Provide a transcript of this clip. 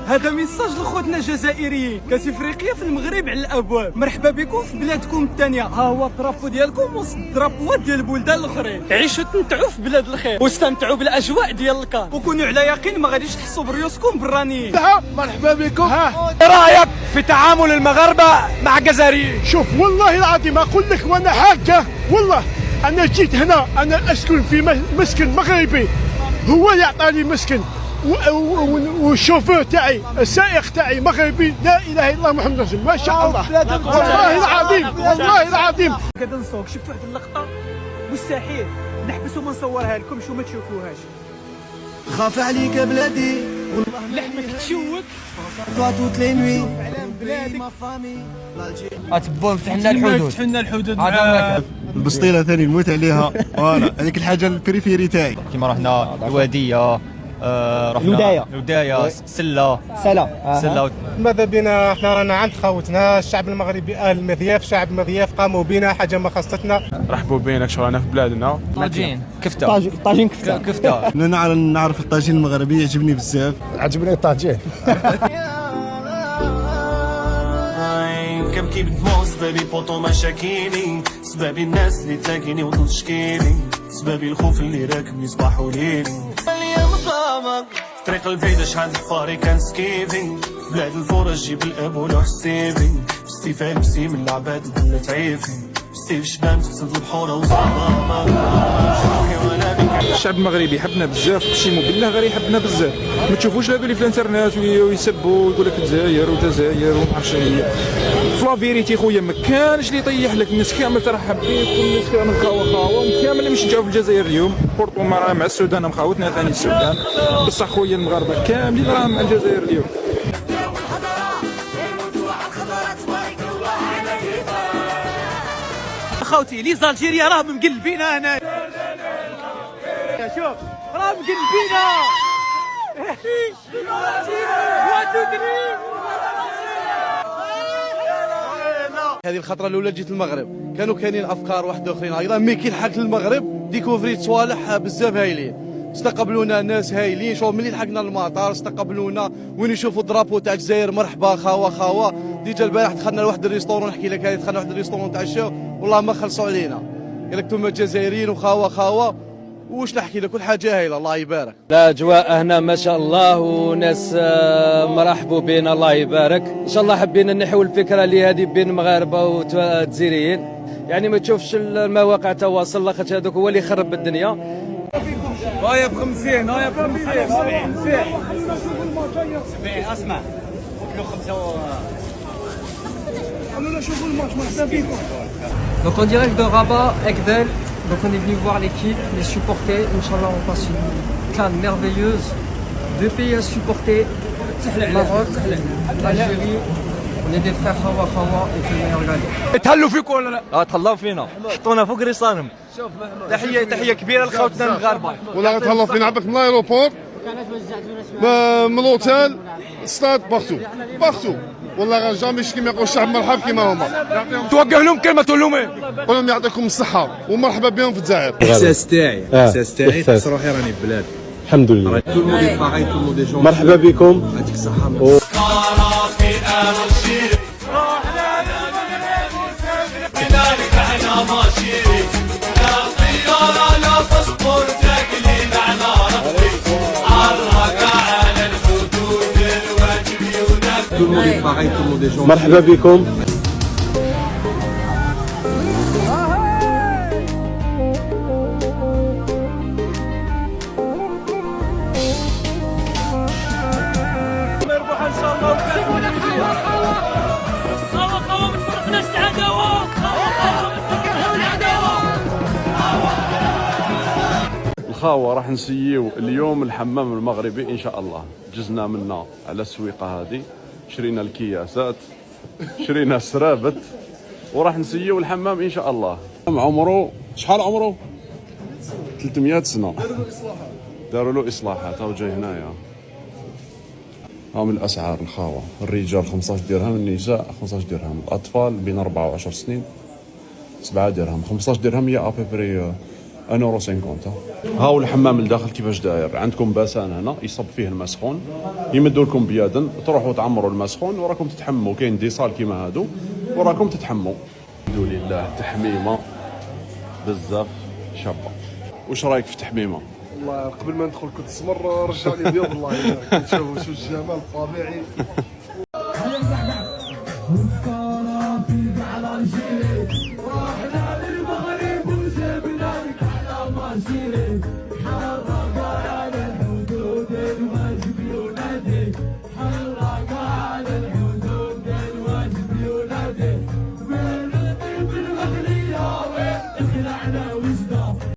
هذا ميساج لخوتنا الجزائريين، كاس افريقيا في المغرب على الابواب. مرحبا بكم في بلادكم الثانيه. ها هو الطرابو ديالكم وسط الطرابوات ديال البلدان الاخرين. عيشوا تمتعوا في بلاد الخير واستمتعوا بالاجواء ديال الكار، وكونوا على يقين ما غاديش تحسوا بريوسكم برانيين. مرحبا بكم. ايه رايك في تعامل المغاربه مع الجزائريين؟ شوف والله العظيم اقول لك وانا حاجه، والله انا جيت هنا، انا اسكن في مسكن مغربي، هو اللي عطاني مسكن، والشوفور تاعي السائق تاعي مغربي. لا اله الا الله محمد رسول الله، ما شاء الله والله العظيم والله العظيم. كذا نصوك شفت واحد اللقطه مستحيل نحبسوا ما نصورها لكمش وما تشوفوهاش. خاف عليك بلادي لحمك تشوك توت لي نوي بلادك. اتبون فتحنا الحدود، فتحنا الحدود. البسطيله ثاني نموت عليها. فوالا هذيك الحاجه البريفيري تاعي. كيما رحنا الواديه، رحنا الودايه، سله. ماذا بنا احنا رانا عند خوتنا الشعب المغربي، اهل مضياف، شعب مضياف، قاموا بنا حاجه ما خصتنا. رحبوا بينك شغلنا في بلادنا. طاجين كفته، كفته. انا نعرف الطاجين المغربي يعجبني بزاف. عجبني الطاجين. كم كيف دموع سبابي بوطو مشاكيني، سبابي الناس اللي تلاقيني وتشكيني، سبابي الخوف اللي راكب صباح وليلي. الايام ظلامة طريق البعيدة شحال فاري كان سكيفي، بلاد الفرج جيب الاب ولوح السيفي، بستيفاء بستي من العباد ولا تعيفي، بستيف شبان تقصد البحورة وظلامة. الشعب المغربي يحبنا بزاف، اقسم بالله غير يحبنا بزاف. ما تشوفوش لابالي في الانترنت ويسبوا ويقول لك الجزائر وتزاير وما عرفتش هي. في لافيريتي خويا ما كانش اللي يطيح لك، الناس كامل ترحب بيك والناس كامل خاوه كامل اللي مشجعوا في الجزائر اليوم. بورتو راه مع السودان مخاوتنا ثاني السودان، بصح خويا المغاربه كاملين راهم مع الجزائر اليوم. خوتي لي زالجيريا راهم مقلبينا هنا. شوف راهم مقلبينا. هذه الخطره الاولى جيت المغرب، كانوا كاينين افكار واحد اخرين ايضا، مي كي لحقت المغرب ديكوفريت صوالح بزاف هايلين. استقبلونا ناس هايلين، شوف ملي لحقنا المطار استقبلونا وين يشوفوا الدرابو تاع الجزائر، مرحبا خاوه. ديجا البارح دخلنا لواحد الريستورون، نحكي لك هذه دخلنا لواحد الريستورون تاع الشاو والله ما خلصوا علينا، قال لك انتم جزائريين وخاوه واش نحكي لك، كل حاجه هايله الله يبارك. لا اجواء هنا ما شاء الله، وناس مرحبوا بنا الله يبارك. ان شاء الله حبينا نحو الفكره اللي هذه بين المغاربه والجزائريين، يعني ما تشوفش المواقع التواصل لاخاطش هذاك هو اللي يخرب الدنيا. هايا ب 50 هايا ب 50 70 اسمع كيلو 5. Donc en direct de Rabat, Ekdel, donc on est venu voir l'équipe, les supporter. Inch'Allah on passe une CAN merveilleuse. 2 pays à supporter, Maroc, Algérie. On est des frères Khawa et que le meilleur gagne. تهلوا فيكم ولا لا؟ تهلاو فينا، حطونا فوق رصانهم. تحيه كبيره لخوتنا المغاربه. ولا تهلاو فينا عباك من الايروبور، من الاوتيل، ستاد، بارتو. والله جامي كيما يقول الشعب مرحب كيما هما. توجه لهم كلمه تقول لهم ايه؟ قول لهم يعطيكم الصحه ومرحبا بهم في الجزائر. احساس تاعي تحس روحي راني في بلادي. الحمد لله. مرحبا بكم. يعطيك الصحه. مرحبا بكم. الخاوه راح نسيو اليوم الحمام المغربي ان شاء الله. جزنا منا على السويقه هذه، شرينا الكياسات، شرينا السرابت، وراح نسيو الحمام ان شاء الله. عمره شحال عمره؟ 300 سنه. داروا له اصلاحات. هاو جاي هنايا. ها من الاسعار الخاوه، الرجال 15 درهم، النساء 15 درهم، الاطفال بين 4 و10 سنين 7 درهم. 15 درهم هي ابيبري 1.50€. ها هو الحمام لداخل كيفاش داير. عندكم باسان هنا يصب فيه الماء سخون، يمدوا لكم بيادا تروحوا تعمروا الماء سخون وراكم تتحموا. كاين دي صال كيما هادو وراكم تتحموا. الحمد لله تحميمه بزاف شابه. واش رايك في التحميمه؟ والله قبل ما ندخل كنت سمر رجع لي بيض والله. كنت شوف شو الجمال الطبيعي.